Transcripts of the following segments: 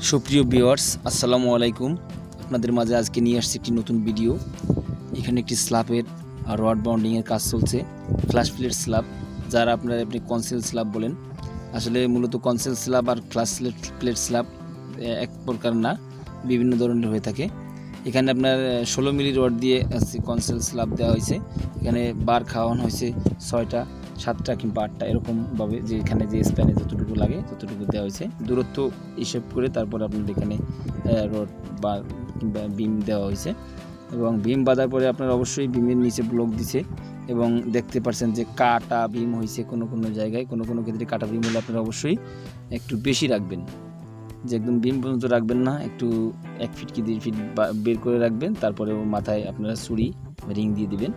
সুপ্রিয় ভিউয়ার্স, আসসালামু আলাইকুম। আপনাদের মাঝে আজকে নিয়ে আসছি একটি নতুন ভিডিও। এখানে একটি স্ল্যাবের রড বাউন্ডিংয়ের কাজ চলছে, ফ্ল্যাশ প্লেট স্ল্যাব, যারা আপনি কনসেল স্ল্যাব বলেন। আসলে মূলত কনসেল স্ল্যাব আর ফ্ল্যাশ প্লেট স্ল্যাব এক প্রকার না, বিভিন্ন ধরনের হয়ে থাকে। এখানে আপনার 16 মিলি রড দিয়ে কনসেল স্ল্যাব দেওয়া হয়েছে। এখানে বার খাওয়ানো হয়েছে 6টা, 7টা কিংবা 8টা, এরকমভাবে যে এখানে যে স্প্যানে যতটুকু লাগে ততটুকু দেওয়া হয়েছে। দূরত্ব হিসেব করে তারপর আপনার এখানে রড বা কিংবা বিম দেওয়া হয়েছে। এবং বিম বাঁধার পরে আপনার অবশ্যই বিমের নিচে ব্লক দিছে এবং দেখতে পাচ্ছেন যে কাটা বিম হয়েছে কোনো কোনো জায়গায়, কোনো কোনো ক্ষেত্রে কাটা বিম হলে আপনারা অবশ্যই একটু বেশি রাখবেন, যে একদম বিম পর্যন্ত রাখবেন না, একটু 1 ফিট কি 2 ফিট বের করে রাখবেন। তারপরে মাথায় আপনারা ছুরি রিং দিয়ে দিবেন।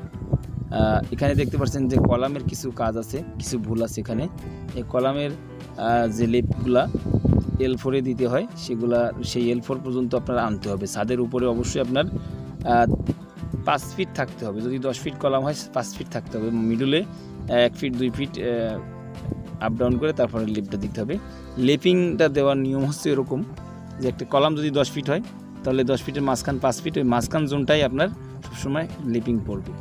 এখানে দেখতে পাচ্ছেন যে কলামের কিছু কাজ আছে, কিছু ভুল আছে এখানে। এই কলামের যে লেপগুলা L4-এ দিতে হয়, সেগুলা সেই L4 পর্যন্ত আপনারা আনতে হবে। ছাদের উপরে অবশ্যই আপনার 5 ফিট থাকতে হবে। যদি 10 ফিট কলাম হয় 5 ফিট থাকতে হবে। মিডলে 1 ফিট 2 ফিট আপ ডাউন করে তারপরে লেপটা দিতে হবে। লেপিংটা দেওয়ার নিয়ম হচ্ছে এরকম যে একটা কলাম যদি 10 ফিট হয় তাহলে 10 ফিটের মাঝখান 5 ফিট, ওই মাঝখান জোনটাই আপনার সবসময় লেপিং পড়বে।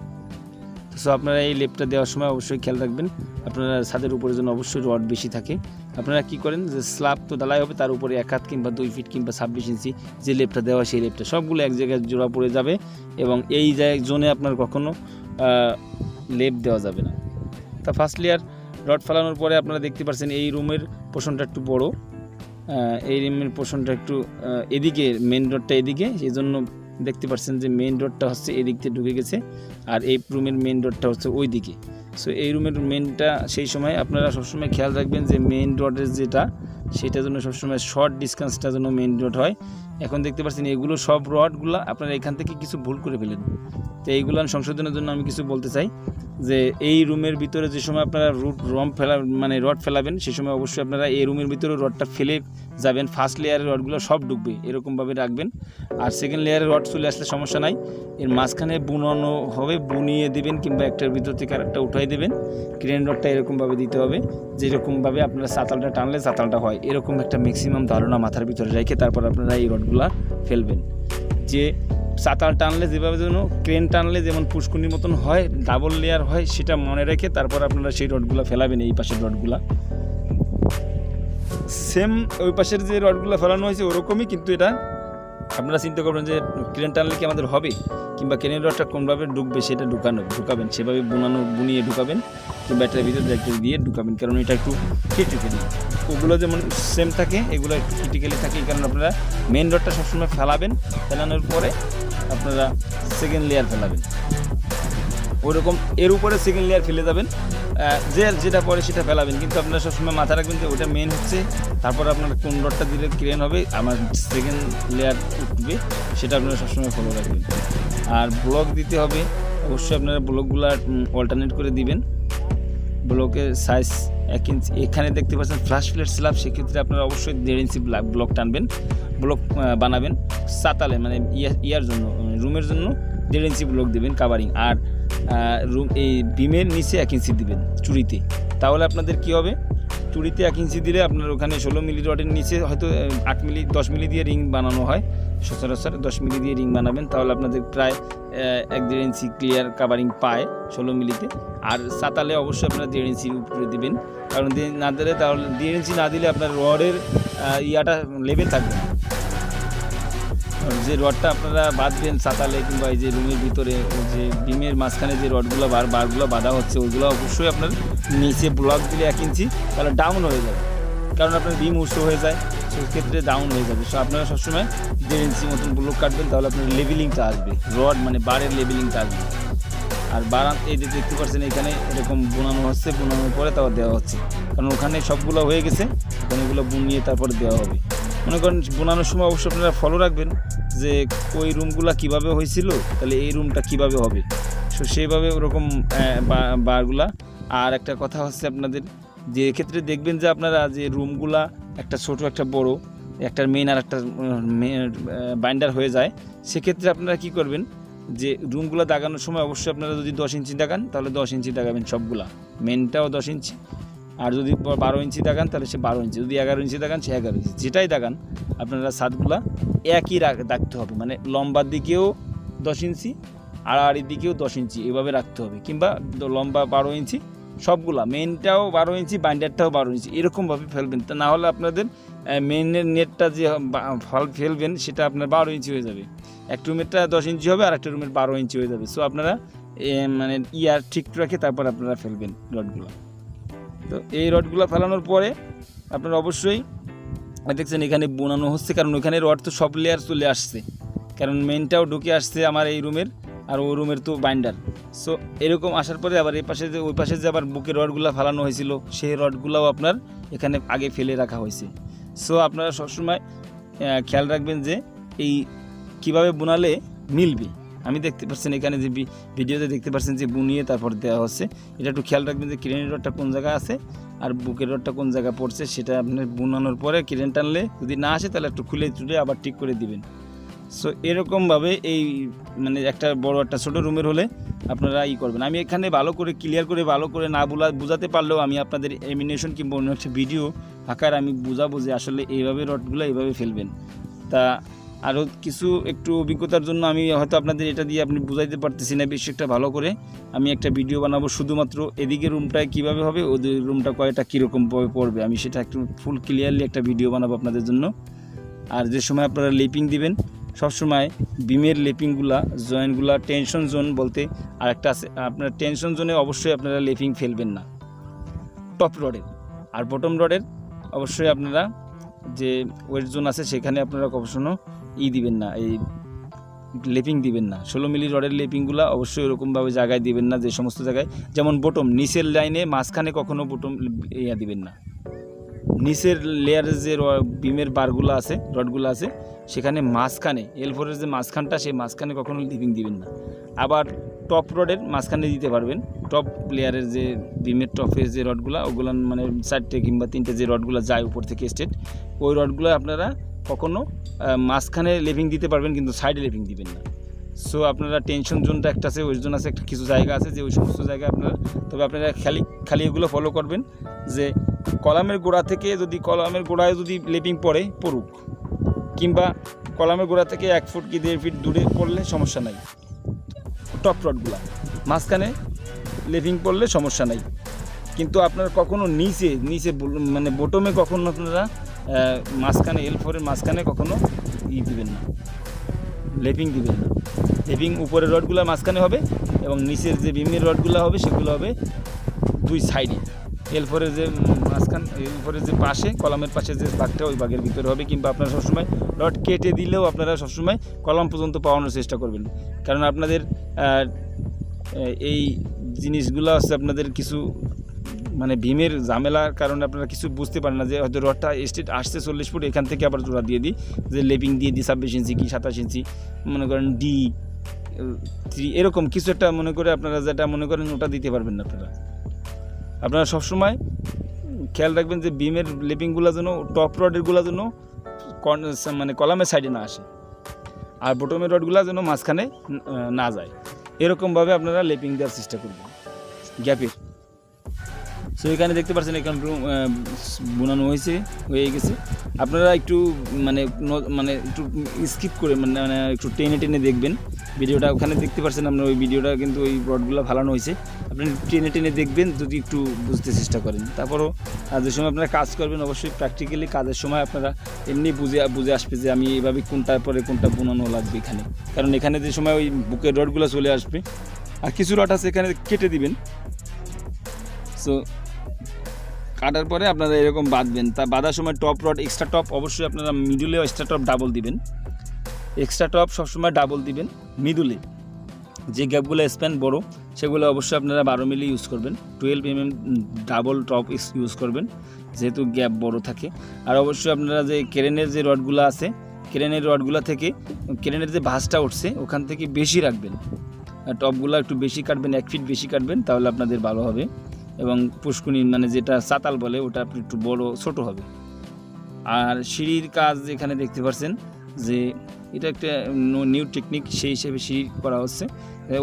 সো আপনারা এই লেপটা দেওয়ার সময় অবশ্যই খেয়াল রাখবেন, আপনারা ছাদের উপরে যেন অবশ্যই রড বেশি থাকে। আপনারা কি করেন যে স্ল্যাব তো ঢালাই হবে, তার উপরে 1 হাত কিংবা 2 ফিট কিংবা 26 ইঞ্চি যে লেপটা দেওয়া, সেই লেপটা সবগুলো এক জায়গায় জোড়া পড়ে যাবে এবং এই জায়গায় জোনে আপনার কখনো লেপ দেওয়া যাবে না। তা ফার্স্ট লেয়ার রড ফেলানোর পরে আপনারা দেখতে পাচ্ছেন এই রুমের পোর্শনটা একটু বড়, এই রুমের পোর্শনটা একটু এদিকে, মেন রডটা এদিকে, সেই জন্য দেখতে পাচ্ছেন যে মেন রডটা হচ্ছে এদিক থেকে ঢুকে গেছে আর এই রুমের মেন রডটা হচ্ছে ওই দিকে। সো এই রুমের মেনটা সেই সময় আপনারা সবসময় খেয়াল রাখবেন যে মেন রডের যেটা, সেটা জন্য সবসময় শর্ট ডিস্টেন্সটা যেন মেন রড হয়। এখন দেখতে পাচ্ছেন এগুলো সব রডগুলো আপনারা এখান থেকে কিছু ভুল করে ফেলেন। তো এইগুলো সংশোধনের জন্য আমি কিছু বলতে চাই যে এই রুমের ভিতরে যে সময় আপনারা রড ফেলাবেন, সেই সময় অবশ্যই আপনারা এই রুমের ভিতরে রডটা ফেলে যাবেন। ফার্স্ট লেয়ারের রডগুলো সব ডুববে, এরকমভাবে রাখবেন। আর সেকেন্ড লেয়ারের রড চলে আসলে সমস্যা নাই, এর মাঝখানে বুনানো হবে, বুনিয়ে দেবেন কিংবা একটার ভিতর থেকে আরেকটা উঠাই দেবেন। ক্রেন রডটা এরকমভাবে দিতে হবে যেরকমভাবে আপনারা চাতালটা টানলে চাতালটা হয়, এরকম একটা ম্যাক্সিমাম ধারণা মাথার ভিতরে রেখে তারপর আপনারা এই রডগুলো ফেলবেন। যে চাতাল টানলে যেভাবে যেন ক্রেন টানলে যেমন পুষ্কুনির মতন হয়, ডাবল লেয়ার হয়, সেটা মনে রেখে তারপর আপনারা সেই রডগুলো ফেলাবেন। এই পাশের রডগুলো সেম ওই পাশের যে রডগুলো ফেলানো হয়েছে ওরকমই, কিন্তু এটা আপনারা চিন্তা করবেন যে ক্রেন টানলে কি আমাদের হবে কিংবা ক্রেনের রডটা কোনভাবে ঢুকবে সেটা ঢুকাবেন, সেভাবে বুনিয়ে ঢুকাবেন কিংবা এটার ভিতরে দিয়ে ঢুকাবেন, কারণ এটা একটু ক্রিটিক্যালি। ওগুলো যেমন সেম থাকে, এগুলো একটু ক্রিটিক্যালি থাকে, এই কারণে আপনারা মেন রডটা সবসময় ফেলাবেন। ফেলানোর পরে আপনারা সেকেন্ড লেয়ার ফেলাবেন, ওইরকম এর উপরে সেকেন্ড লেয়ার ফেলে যাবেন, যেটা পরে সেটা ফেলাবেন। কিন্তু আপনারা সবসময় মাথা রাখবেন যে ওটা মেন হচ্ছে, তারপর আপনার কোন রডটা দিলে ক্রেন হবে, আমার সেকেন্ড লেয়ার উঠবে, সেটা আপনারা সবসময় ফলো রাখবেন। আর ব্লক দিতে হবে, অবশ্যই আপনারা ব্লকগুলো অল্টারনেট করে দিবেন। ব্লকের সাইজ 1 ইঞ্চি। এখানে দেখতে পাচ্ছেন ফ্ল্যাশ প্লেট স্ল্যাব, সেক্ষেত্রে আপনারা অবশ্যই 1.5 ইঞ্চি ব্লক টানবেন, ব্লক বানাবেন চাতালে, মানে ইয়ার জন্য, রুমের জন্য 1.5 ইঞ্চি ব্লক দেবেন কাভারিং। আর এই বিমের নিচে 1 ইঞ্চি দিবেন চুড়িতে, তাহলে আপনাদের কি হবে, চুড়িতে 1 ইঞ্চি দিলে আপনার ওখানে 16 মিলি রডের নিচে হয়তো 8 মিলি 10 মিলি দিয়ে রিং বানানো হয়, সচরাচর 10 মিলি দিয়ে রিং বানাবেন, তাহলে আপনাদের প্রায় 1-1.5 ইঞ্চি ক্লিয়ার কাভারিং পায় 16 মিলিতে। আর চাতালে অবশ্যই আপনারা 1.5 ইঞ্চির উপরে দিবেন, কারণ না দিলে তাহলে 1.5 ইঞ্চি না দিলে আপনার রডের ইয়াটা লেভেল থাকবে না। যে রডটা আপনারা বাঁধবেন চাতালে কিংবা এই যে রুমের ভিতরে যে বিমের মাঝখানে যে রডগুলো বারগুলো বাঁধা হচ্ছে, ওইগুলো অবশ্যই আপনার নিচে ব্লক দিলে 1 ইঞ্চি, তাহলে ডাউন হয়ে যাবে, কারণ আপনার বিম উঁচু হয়ে যায়, সেক্ষেত্রে ডাউন হয়ে যাবে। সো আপনারা সবসময় 1.5 ইঞ্চি মতন ব্লক কাটবেন, তাহলে আপনার লেভেলিংটা আসবে, রড মানে বারের লেভেলিংটা আসবে। আর বারান এই যে দেখতে পাচ্ছেন এখানে এরকম বোনানো হচ্ছে, বোনানোর পরে তারপর দেওয়া হচ্ছে, কারণ ওখানে সবগুলো হয়ে গেছে, ওখানে এগুলো বুনিয়ে তারপরে দেওয়া হবে। মনে করেন বোনানোর সময় অবশ্যই আপনারা ফলো রাখবেন যে ওই রুমগুলো কীভাবে হয়েছিল, তাহলে এই রুমটা কীভাবে হবে, সো সেইভাবে ওরকম বারগুলা। আর একটা কথা হচ্ছে আপনাদের, যে ক্ষেত্রে দেখবেন যে আপনারা যে রুমগুলা একটা ছোট একটা বড়, একটা মেন আর একটা বাইন্ডার হয়ে যায়, সেক্ষেত্রে আপনারা কি করবেন, যে রুমগুলো দাগানোর সময় অবশ্যই আপনারা যদি 10 ইঞ্চি দাগান তাহলে 10 ইঞ্চি দাগাবেন সবগুলা, মেনটাও 10 ইঞ্চি, আর যদি 12 ইঞ্চি দেখান তাহলে সে 12 ইঞ্চি, যদি 11 ইঞ্চি দেখান সে 11 ইঞ্চি, যেটাই দেখান আপনারা ছাদগুলা একই রাখতে হবে, মানে লম্বার দিকেও 10 ইঞ্চি আড়াআড়ির দিকেও 10 ইঞ্চি এভাবে রাখতে হবে, কিংবা লম্বা 12 ইঞ্চি সবগুলা, মেইনটাও 12 ইঞ্চি বাইন্ডারটাও 12 ইঞ্চি এরকমভাবে ফেলবেন। তা না হলে আপনাদের মেইনের নেটটা যে ফেলবেন সেটা আপনার 12 ইঞ্চি হয়ে যাবে, একটা রুমেরটা 10 ইঞ্চি হবে আর একটা রুমের 12 ইঞ্চি হয়ে যাবে। সো আপনারা মানে ইয়ার ঠিক রেখে তারপর আপনারা ফেলবেন রডগুলো। তো এই রডগুলো ফেলানোর পরে আপনারা অবশ্যই দেখছেন এখানে বোনানো হচ্ছে, কারণ ওখানে রড তো সব লেয়ার চলে আসছে, কারণ মেইনটাও ঢুকে আসছে আমার এই রুমের, আর ওই রুমের তো বাইন্ডার। সো এরকম আসার পরে আবার এই পাশে যে ওই পাশে যে আবার বুকের রডগুলো ফেলানো হয়েছিল সেই রডগুলোও আপনার এখানে আগে ফেলে রাখা হয়েছে। সো আপনারা সবসময় খেয়াল রাখবেন যে এই কিভাবে বোনালে মিলবে। আমি দেখতে পাচ্ছেন এখানে যে ভিডিওতে দেখতে পাচ্ছেন যে বুনিয়ে তারপর দেওয়া হচ্ছে, এটা একটু খেয়াল রাখবেন যে ক্রেনের রডটা কোন জায়গায় আছে আর বুকের রডটা কোন জায়গায় পড়ছে, সেটা আপনার বুনানোর পরে ক্রেন টানলে যদি না আসে তাহলে একটু খুলে চুলে আবার ঠিক করে দিবেন। সো এরকমভাবে এই মানে একটা বড় একটা ছোটো রুমের হলে আপনারা করবেন। আমি এখানে ভালো করে ক্লিয়ার করে ভালো করে না বোঝাতে পারলেও আমি আপনাদের এমিনেশন কিংবা অন্য একটা ভিডিও আকার আমি বোঝাবো যে আসলে এইভাবে রডগুলো এইভাবে ফেলবেন। তা আরও কিছু একটু অভিজ্ঞতার জন্য আমি হয়তো আপনাদের এটা দিয়ে আপনি বুঝাইতে পারতেছি না বেশি একটা ভালো করে, আমি একটা ভিডিও বানাবো শুধুমাত্র এদিকে রুমটায় কীভাবে হবে, ওদের রুমটা কয়টা কীরকমভাবে পড়বে, আমি সেটা একটু ফুল ক্লিয়ারলি একটা ভিডিও বানাবো আপনাদের জন্য। আর যে সময় আপনারা লেপিং দিবেন সবসময় বিমের লেপিংগুলা জয়েন্টগুলা টেনশন জোন বলতে আর একটা আছে, আপনার টেনশন জোনে অবশ্যই আপনারা লেপিং ফেলবেন না টপ রডের, আর বটম রডের অবশ্যই আপনারা যে ওয়েট জোন আছে সেখানে আপনারা কখনো দিবেন না, এই লেপিং দিবেন না। 16 মিলি রডের লেপিংগুলো অবশ্যই এরকমভাবে জায়গায় দিবেন না যে সমস্ত জায়গায়, যেমন বটম নিচের লাইনে মাঝখানে কখনো বটম দিবেন না, নিচের লেয়ারের যে বিমের বারগুলো আছে রডগুলো আছে সেখানে মাঝখানে L4-এর যে মাঝখানটা সেই মাঝখানে কখনো লিভিং দিবেন না। আবার টপ রডের মাঝখানে দিতে পারবেন, টপ লেয়ারের যে বিমের টপের যে রডগুলো ওগুলো মানে 4টে কিংবা 3টে যে রডগুলো যায় উপর থেকে স্টেট, ওই রডগুলো আপনারা কখনো মাঝখানে লিভিং দিতে পারবেন কিন্তু সাইডে লিভিং দিবেন না। সো আপনারা টেনশন জোনটা একটা আছে, ওই জোন আছে একটা কিছু জায়গা আছে যে ওই সমস্ত জায়গায় আপনারা, তবে আপনারা খালি এগুলো ফলো করবেন যে কলামের গোড়া থেকে যদি কলামের গোড়ায় যদি লেপিং পড়ুক, কিংবা কলামের গোড়া থেকে 1 ফুট কি 1.5 ফিট দূরে পড়লে সমস্যা নাই, টপ রডগুলা মাঝখানে লেপিং পড়লে সমস্যা নাই। কিন্তু আপনারা কখনো নিচে মানে বটমে কখনো আপনারা মাঝখানে L4-এর মাঝখানে কখনো দিবেন না, লেপিং দিবেন না। লেপিং উপরের রডগুলো মাঝখানে হবে এবং নিচের যে বিমের রডগুলো হবে সেগুলো হবে দুই সাইডে, L4-এর যে মাঝখান L4-এর যে পাশে কলামের পাশে যে ভাগটা ওই ভাগের ভিতরে হবে। কিংবা আপনারা সবসময় রড কেটে দিলেও আপনারা সবসময় কলাম পর্যন্ত পাওয়ানোর চেষ্টা করবেন, কারণ আপনাদের এই জিনিসগুলো হচ্ছে আপনাদের কিছু মানে ভীমের ঝামেলার কারণে আপনারা কিছু বুঝতে পারেন না যে হয়তো রডটা স্ট্রেট আসছে 40 ফুট, এখান থেকে আবার জোড়া দিয়ে দিই যে লেপিং দিয়ে দিই 26 ইঞ্চি কি 27 ইঞ্চি মনে করেন D3 এরকম কিছু একটা মনে করে আপনারা যেটা মনে করেন ওটা দিতে পারবেন না। আপনারা সবসময় খেয়াল রাখবেন যে বিমের লেপিংগুলো যেন টপ রডেরগুলো যেন মানে কলামের সাইডে না আসে, আর বটমের রডগুলো যেন মাঝখানে না যায়, এরকমভাবে আপনারা লেপিং দেওয়ার চেষ্টা করবেন গ্যাপের। সো এখানে দেখতে পাচ্ছেন এখানে বোনানো হয়ে গেছে। আপনারা একটু মানে একটু স্কিপ করে মানে একটু টেনে দেখবেন ভিডিওটা, ওখানে দেখতে পাচ্ছেন আপনার ওই ভিডিওটা কিন্তু ওই রডগুলো ফালানো হয়েছে, আপনি টেনে দেখবেন যদি একটু বুঝতে চেষ্টা করেন। তারপরও যে সময় আপনারা কাজ করবেন অবশ্যই প্র্যাকটিক্যালি কাজের সময় আপনারা এমনি বুঝে আসবে যে আমি এইভাবে কোনটার পরে কোনটা বোনানো লাগবে এখানে, কারণ এখানে যে সময় ওই বুকের রডগুলো চলে আসবে আর কিছু রড আছে এখানে কেটে দিবেন। সো কাটার পরে আপনারা এরকম বাঁধবেন, তা বাঁধার সময় টপ রড এক্সট্রা টপ অবশ্যই আপনারা মিডলে এক্সট্রা টপ ডাবল দিবেন, এক্সট্রা টপ সবসময় ডাবল দিবেন। মিডলে যে গ্যাপগুলো স্প্যান বড় সেগুলো অবশ্যই আপনারা 12 মিলি ইউজ করবেন, 12 mm ডাবল টপ ইউজ করবেন যেহেতু গ্যাপ বড় থাকে। আর অবশ্যই আপনারা যে ক্রেনের যে রডগুলো আছে ক্রেনের রডগুলো থেকে ক্রেনের যে ভাঁজটা উঠছে ওখান থেকে বেশি রাখবেন, টপগুলো একটু বেশি কাটবেন, 1 ফিট বেশি কাটবেন, তাহলে আপনাদের ভালো হবে। এবং পুষ্কুনি মানে যেটা চাতাল বলে ওটা একটু বড় ছোট হবে। আর সিঁড়ির কাজ এখানে দেখতে পাচ্ছেন যে এটা একটা নিউ টেকনিক, সেই হিসেবে সিঁড়ি করা হচ্ছে।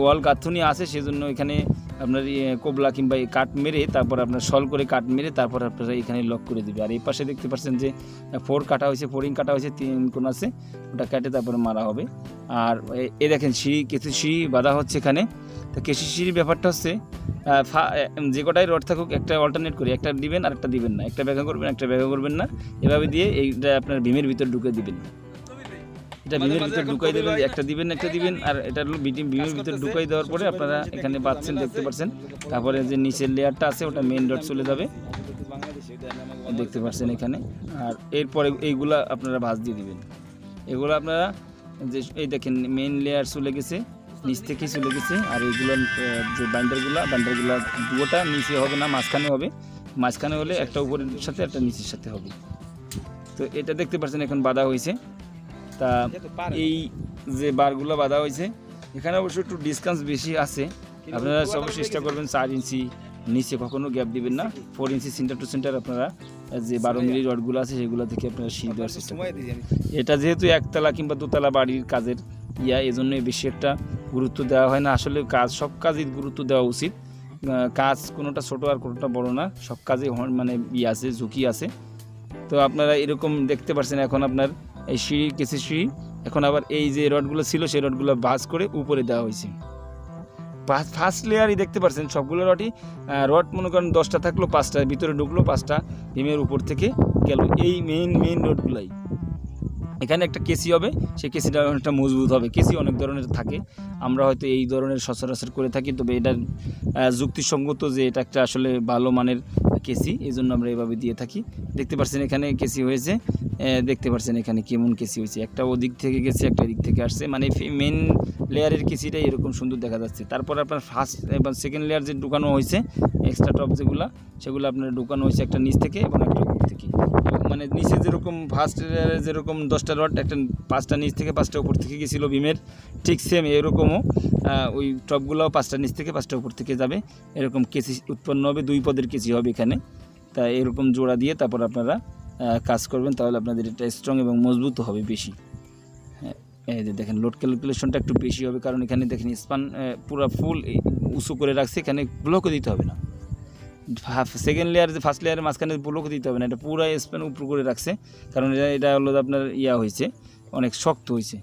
ওয়াল গাঁথুনি আছে সেজন্য এখানে আপনার কোবলা কিংবা কাট মেরে তারপর আপনার সল করে কাট মেরে তারপর আপনারা এখানে লক করে দেবে। আর এই পাশে দেখতে পাচ্ছেন যে 4 কাটা হয়েছে, 4 কাটা হয়েছে, 3 কোণ আছে, ওটা কেটে তারপরে মারা হবে। আর এই দেখেন সিঁড়ি, কিছু সিঁড়ি বাঁধা হচ্ছে এখানে। তো কেসি সিঁড়ির ব্যাপারটা হচ্ছে যে কটাই রড থাকুক একটা অল্টারনেট করে, একটা দিবেন আর একটা দিবেন না, একটা ব্যাখ্যা করবেন একটা ব্যাখ্যা করবেন না, এভাবে দিয়ে এইটা আপনার ভীমের ভিতর ঢুকে দিবেন। এটা ভীমের ভিতর ঢুকাই দেবেন, একটা দিবেন আর এটা হলো ভীমের ভিতর ঢুকাই দেওয়ার পরে আপনারা এখানে পাচ্ছেন, দেখতে পাচ্ছেন। তারপরে যে নিচের লেয়ারটা আছে ওটা মেইন রড চলে যাবে, দেখতে পাচ্ছেন এখানে। আর এরপরে এইগুলা আপনারা ভাঁজ দিয়ে দিবেন। এগুলো আপনারা যে এই দেখেন মেইন লেয়ার চলে গেছে, নিচ থেকেই চলে গেছে। আর এইগুলো যে বান্ডারগুলা দুটোটা নিচে হবে না, মাঝখানে হবে। মাঝখানে হলে একটা উপরের সাথে একটা নিচের সাথে হবে। তো এটা দেখতে পাচ্ছেন এখন বাঁধা হয়েছে। তা এই যে বারগুলো বাঁধা হয়েছে এখানে অবশ্যই একটু ডিসটেন্স বেশি আছে, আপনারা সব চেষ্টা করবেন 4 ইঞ্চি নিচে কখনো গ্যাপ দিবেন না। 4 ইঞ্চি সেন্টার টু সেন্টার আপনারা যে 12 মিলি রডগুলো আছে সেগুলো থেকে আপনারা সিঁড়ি দেওয়ার চেষ্টা করবেন। এটা যেহেতু একতলা কিংবা দোতলা বাড়ির কাজের এজন্যই বেশি একটা গুরুত্ব দেওয়া হয় না। আসলে সব কাজই গুরুত্ব দেওয়া উচিত। কাজ কোনোটা ছোট আর কোনোটা বড় না, সব কাজে মানে আছে, ঝুঁকি আছে। তো আপনারা এরকম দেখতে পাচ্ছেন এখন আপনার এই সিঁড়ি, কেসি সিঁড়ি। এখন আবার এই যে রডগুলো ছিল সেই রডগুলো ভাঁজ করে উপরে দেওয়া হয়েছে। ফার্স্ট লেয়ারই দেখতে পাচ্ছেন সবগুলো রড মনে করেন 10টা থাকলো, 5টা ভিতরে ঢুকলো, 5টা ভীমের উপর থেকে গেল। এই মেইন রডগুলাই এখানে একটা কেসি হবে, সেই কেসিটা অনেকটা মজবুত হবে। কেসি অনেক ধরনের থাকে, আমরা হয়তো এই ধরনের সচরাচর করে থাকি, তবে এটার যুক্তিসঙ্গত যে এটা একটা আসলে ভালো মানের কেসি, এই জন্য আমরা এভাবে দিয়ে থাকি। দেখতে পাচ্ছেন এখানে কেসি হয়েছে, দেখতে পাচ্ছেন এখানে কেমন কেসি হয়েছে, একটা ওদিক থেকে গেছে একটা এদিক থেকে আসছে, মানে মেন লেয়ারের কেসিটাই এরকম সুন্দর দেখা যাচ্ছে। তারপর আপনার ফার্স্ট এবং সেকেন্ড লেয়ার যে ঢুকানো হয়েছে এক্সট্রা টপ সেগুলো আপনার ঢুকানো হয়েছে একটা নিচ থেকে এবং একটা উপর থেকে। মানে নিচে যেরকম ফার্স্ট লেয়ারে যেরকম 10টা রড, একটা 5টা নিচ থেকে 5টা উপর থেকে গেছিলো ভীমের, ঠিক সেম এরকমও ওই টপগুলোও 5টা নিচ থেকে 5টা উপর থেকে যাবে। এরকম কেসি উৎপন্ন হবে, 2 পদের কেসি হবে এখানে। তা এরকম জোড়া দিয়ে তারপর আপনারা কাজ করবেন, তাহলে আপনাদের এটা স্ট্রং এবং মজবুত হবে বেশি। এই যে দেখেন লোড ক্যালকুলেশনটা একটু বেশি হবে, কারণ এখানে দেখেন স্পান পুরো ফুল উঁচু করে রাখছে, এখানে ব্লকও দিতে হবে না। সেকেন্ড লেয়ার যে ফার্স্ট লেয়ারের মাঝখানে ব্লকও দিতে হবে না, এটা পুরো স্পান উপর করে রাখছে, কারণ এটা হলো আপনার হয়েছে, অনেক শক্ত হয়েছে।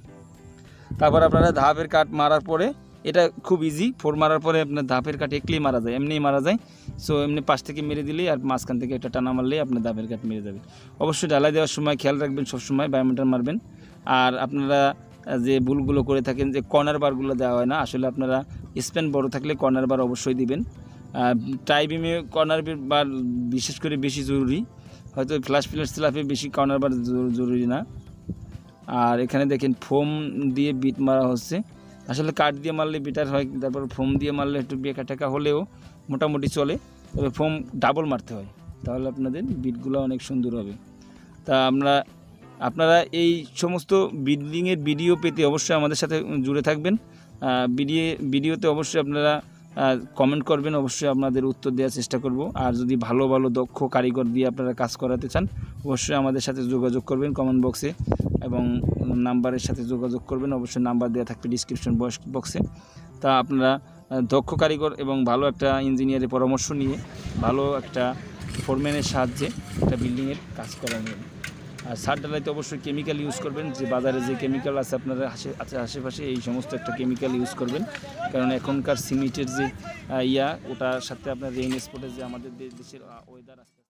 তারপর আপনারা ধাপের কাট মারার পরে এটা খুব ইজি, 4 মারার পরে আপনার ধাপের কাট একলেই মারা যায়, এমনিই মারা যায়। সো এমনি পাশ থেকে মেরে দিলেই আর মাঝখান থেকে একটা টানা মারলেই আপনার ধাপের কাট মেরে যাবে। অবশ্যই ঢালাই দেওয়ার সময় খেয়াল রাখবেন, সবসময় বায়োমিটার মারবেন। আর আপনারা যে ভুলগুলো করে থাকেন যে কর্নার বারগুলো দেওয়া হয় না, আসলে আপনারা স্প্যান বড় থাকলে কর্নার বার অবশ্যই দিবেন। টাই বিমে কর্নার বার বিশেষ করে বেশি জরুরি, হয়তো ফ্ল্যাশ স্ল্যাবে বেশি কর্নার বার জরুরি না। আর এখানে দেখেন ফোম দিয়ে বিট মারা হচ্ছে, আসলে কাঠ দিয়ে মারলে বেটার হয়, তারপর ফোম দিয়ে মারলে একটু বেকা টেকা হলেও মোটামুটি চলে, তবে ফোম ডাবল মারতে হয়, তাহলে আপনাদের বিটগুলো অনেক সুন্দর হবে। তা আপনারা এই সমস্ত বিল্ডিংয়ের ভিডিও পেতে অবশ্যই আমাদের সাথে জুড়ে থাকবেন। ভিডিওতে অবশ্যই আপনারা কমেন্ট করবেন, অবশ্যই আপনাদের উত্তর দেওয়ার চেষ্টা করব। আর যদি ভালো দক্ষ কারিগর দিয়ে আপনারা কাজ করাতে চান অবশ্যই আমাদের সাথে যোগাযোগ করবেন কমেন্ট বক্সে, এবং নাম্বারের সাথে যোগাযোগ করবেন, অবশ্যই নাম্বার দেওয়া থাকবে ডিসক্রিপশন বক্সে। তা আপনারা দক্ষ কারিগর এবং ভালো একটা ইঞ্জিনিয়ারের পরামর্শ নিয়ে ভালো একটা ফোরম্যানের সাহায্যে একটা বিল্ডিংয়ের কাজ করা নেবেন। আর সার ঢালাইতে অবশ্যই কেমিক্যাল ইউজ করবেন, যে বাজারে যে কেমিক্যাল আছে আপনারা আশেপাশে এই সমস্ত একটা কেমিক্যাল ইউজ করবেন, কারণ এখনকার সিমেন্টের যে ওটার সাথে আপনার রেইন স্পটের যে আমাদের দেশের ওয়েদার আছে।